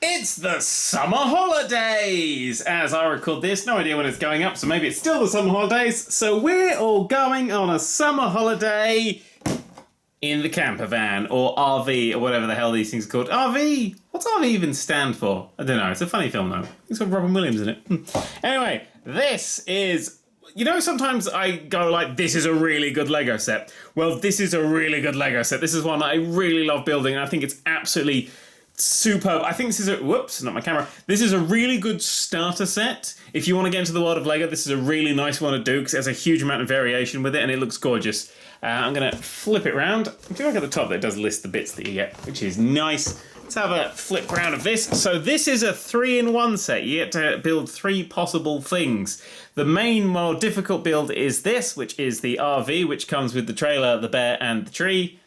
It's the summer holidays! As I record this, no idea when it's going up, so maybe it's still the summer holidays. So we're all going on a summer holiday in the camper van, or RV, or whatever the hell these things are called. RV? What's RV even stand for? I don't know, it's a funny film though. It's got Robin Williams in it. Anyway, this is... You know, sometimes I go like, this is a really good Lego set. Well, this is a really good Lego set. This is one that I really love building, and I think it's absolutely superb. I think this is a... Whoops, not my camera. This is a really good starter set. If you want to get into the world of Lego, this is a really nice one to do, because it has a huge amount of variation with it, and it looks gorgeous. I'm going to flip it around. If you look at the top, it does list the bits that you get, which is nice. Let's have a flip round of this. So this is a 3-in-1 set. You get to build 3 possible things. The main, more difficult build is this, which is the RV, which comes with the trailer, the bear, and the tree.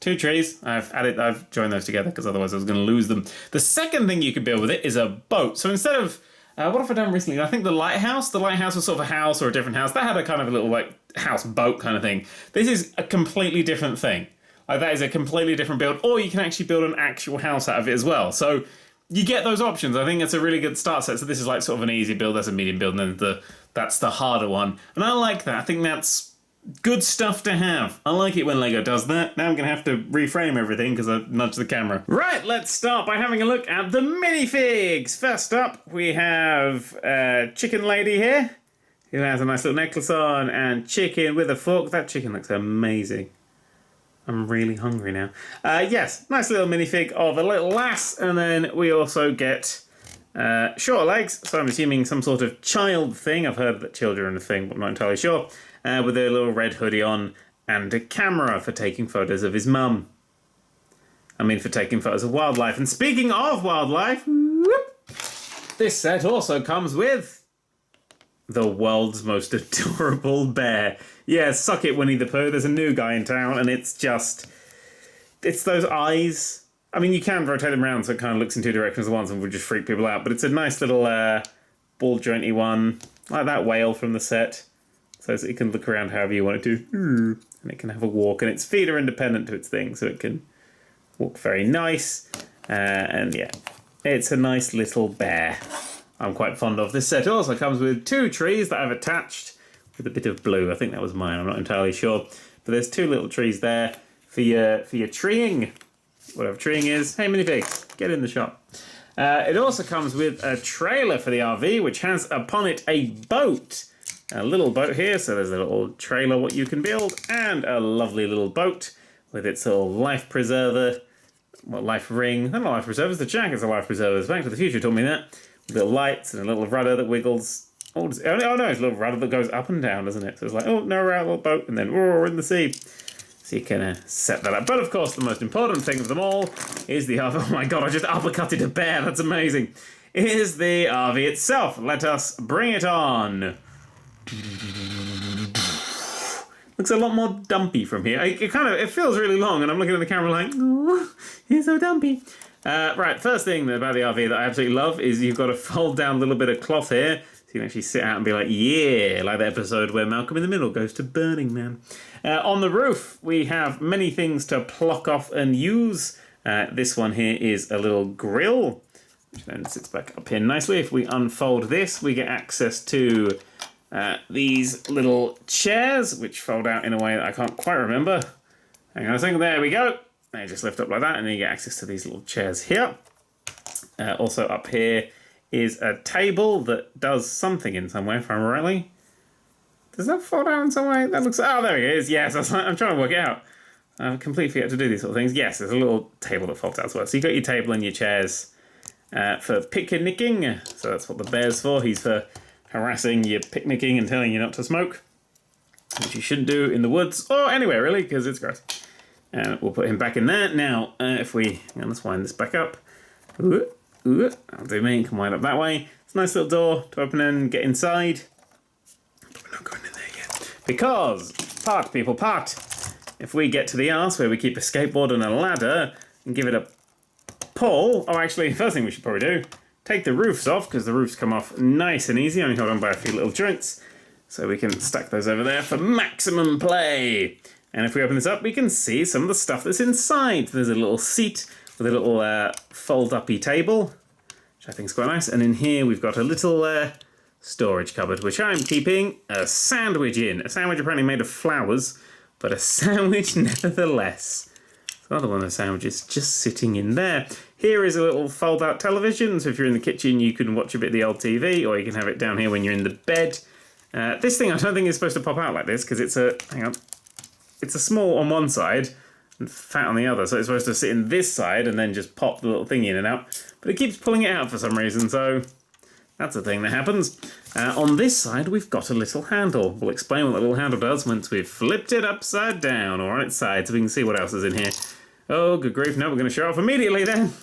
2 trees. I've joined those together because otherwise I was going to lose them. The second thing you can build with it is a boat. So instead of what have I done recently? I think the lighthouse. The lighthouse was sort of a house or a different house. That had a kind of a little like house boat kind of thing. This is a completely different thing. Like that is a completely different build, or you can actually build an actual house out of it as well. So you get those options. I think it's a really good start set. So this is like sort of an easy build, that's a medium build, and then that's the harder one. And I like that. I think that's good stuff to have. I like it when Lego does that. Now I'm going to have to reframe everything because I nudged the camera. Right, let's start by having a look at the minifigs. First up, we have Chicken Lady here, who has a nice little necklace on, and chicken with a fork. That chicken looks amazing. I'm really hungry now. Yes, nice little minifig of a little lass, and then we also get shorter legs, so I'm assuming some sort of child thing. I've heard that children are a thing, but I'm not entirely sure. With a little red hoodie on and a camera for taking photos of his mum. I mean, for taking photos of wildlife. And speaking of wildlife, this set also comes with the world's most adorable bear. Yeah, suck it, Winnie the Pooh. There's a new guy in town, and it's those eyes. I mean, you can rotate them around so it kind of looks in 2 directions at once and would just freak people out, but it's a nice little ball jointy one, like that whale from the set. So it can look around however you want it to, and it can have a walk, and its feet are independent to its thing, so it can walk very nice. And yeah, it's a nice little bear. I'm quite fond of this set. It also comes with 2 trees that I've attached with a bit of blue. I think that was mine. I'm not entirely sure, but there's 2 little trees there for your treeing, whatever treeing is. Hey, minifigs, get in the shop. It also comes with a trailer for the RV, which has upon it a boat. A little boat here, so there's a little trailer what you can build, and a lovely little boat with its little life preserver, life ring. Not life preservers, the jacket's a life preserver. Back to the Future taught me that. Little lights and a little rudder that wiggles. Oh no, it's a little rudder that goes up and down, doesn't it? So it's like, oh, no, we're out, little boat, and then we're in the sea. So you can set that up. But of course, the most important thing of them all is the RV. Oh my god, I just uppercutted a bear, that's amazing. Is the RV itself. Let us bring it on. Looks a lot more dumpy from here. It feels really long, and I'm looking at the camera like, oh, he's so dumpy. Right, first thing about the RV that I absolutely love is you've got to fold down a little bit of cloth here, so you can actually sit out and be like, yeah, like the episode where Malcolm in the Middle goes to Burning Man. On the roof, we have many things to pluck off and use. This one here is a little grill, which then sits back up here nicely. If we unfold this, we get access to these little chairs, which fold out in a way that I can't quite remember. Hang on a second, there we go. They just lift up like that, and then you get access to these little chairs here. Also up here is a table that does something in some way, if I'm rightly. Does that fall down in some way? That looks... Oh, there it is. Yes, I'm trying to work it out. I completely forget to do these sort of things. Yes, there's a little table that folds out as well. So you've got your table and your chairs for picnicking. So that's what the bear's for. He's for harassing you, picnicking, and telling you not to smoke, which you shouldn't do in the woods or anywhere really, because it's gross. And we'll put him back in there. Now, let's wind this back up. I'll do me, can wind up that way. It's a nice little door to open and get inside. But we're not going in there yet. Because, part people, part. If we get to the arse where we keep a skateboard and a ladder and give it a pull, oh actually, first thing we should probably do, take the roofs off, because the roofs come off nice and easy, only hold on by a few little joints. So we can stack those over there for maximum play. And if we open this up, we can see some of the stuff that's inside. There's a little seat with a little fold-uppy table, which I think is quite nice. And in here we've got a little storage cupboard, which I'm keeping a sandwich in. A sandwich apparently made of flowers, but a sandwich nevertheless. Another one of the sandwiches just sitting in there. Here is a little fold-out television, so if you're in the kitchen you can watch a bit of the old TV, or you can have it down here when you're in the bed. This thing I don't think is supposed to pop out like this, because it's a small on one side and fat on the other, so it's supposed to sit in this side and then just pop the little thing in and out. But it keeps pulling it out for some reason, so that's a thing that happens. On this side we've got a little handle. We'll explain what the little handle does once we've flipped it upside down, or on its side, so we can see what else is in here. Oh, good grief, no, we're going to show off immediately then.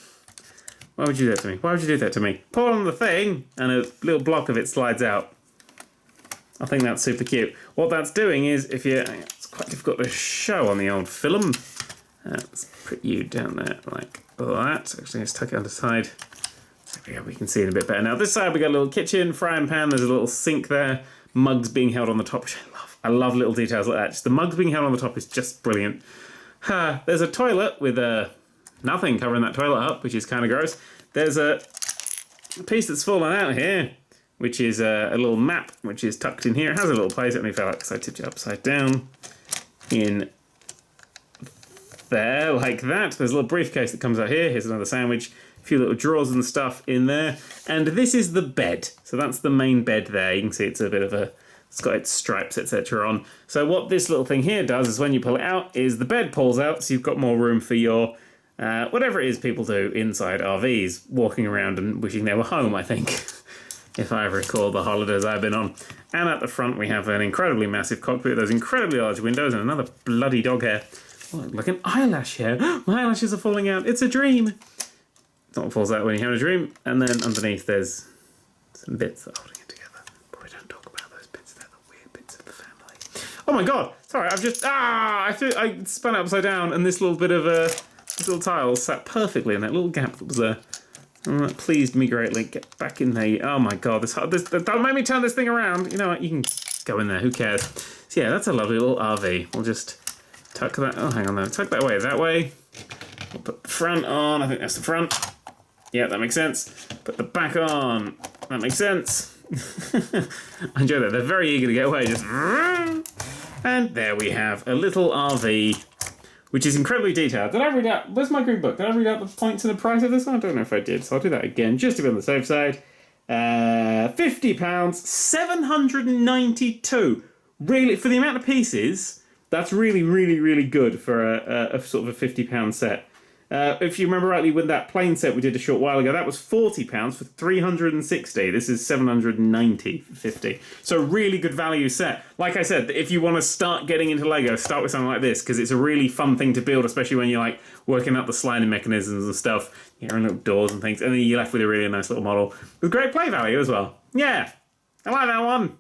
Why would you do that to me? Why would you do that to me? Pull on the thing, and a little block of it slides out. I think that's super cute. What that's doing is, it's quite difficult to show on the old film. Let's put you down there like that. Actually, let's tuck it on the side. There we go, we can see it a bit better now. This side we got a little kitchen, frying pan, there's a little sink there, mugs being held on the top, which I love. I love little details like that. Just the mugs being held on the top is just brilliant. There's a toilet with nothing covering that toilet up, which is kind of gross. There's a piece that's fallen out here, which is a little map, which is tucked in here. It has a little place. Let me fell out because I tipped it upside down. In there, like that. There's a little briefcase that comes out here. Here's another sandwich. A few little drawers and stuff in there. And this is the bed. So that's the main bed there. You can see it's a bit of it's got its stripes, etc. on. So what this little thing here does is when you pull it out, is the bed pulls out, so you've got more room for your, whatever it is people do inside RVs, walking around and wishing they were home, I think, if I recall the holidays I've been on. And at the front we have an incredibly massive cockpit, those incredibly large windows, and another bloody dog hair. Oh, like an eyelash hair. My eyelashes are falling out. It's a dream. It's not what falls out when you have a dream. And then underneath there's some bits that are holding it together. But we don't talk about those bits. They're the weird bits of the family. Oh my god! Sorry, I've just I spun it upside down, and this little bit of this little tile sat perfectly in that little gap that was there. And that pleased me greatly. Get back in there. Oh my god! Don't make me turn this thing around. You know what? You can go in there. Who cares? So yeah, that's a lovely little RV. We'll just tuck that. Oh, hang on there. Tuck that way. That way. We'll put the front on. I think that's the front. Yeah, that makes sense. Put the back on. That makes sense. I enjoy that. They're very eager to get away. Just... And there we have a little RV, which is incredibly detailed. Did I read out... Where's my green book? Did I read out the points and the price of this one? I don't know if I did, so I'll do that again, just to be on the safe side. £50, £792. Really, for the amount of pieces, that's really, really, really good for a sort of a £50 set. If you remember rightly, with that plane set we did a short while ago, that was £40 for 360. This is 790 for 50. So really good value set. Like I said, if you want to start getting into Lego, start with something like this, because it's a really fun thing to build, especially when you're like working out the sliding mechanisms and stuff, you know, and little doors and things, and then you're left with a really nice little model with great play value as well. Yeah, I like that one.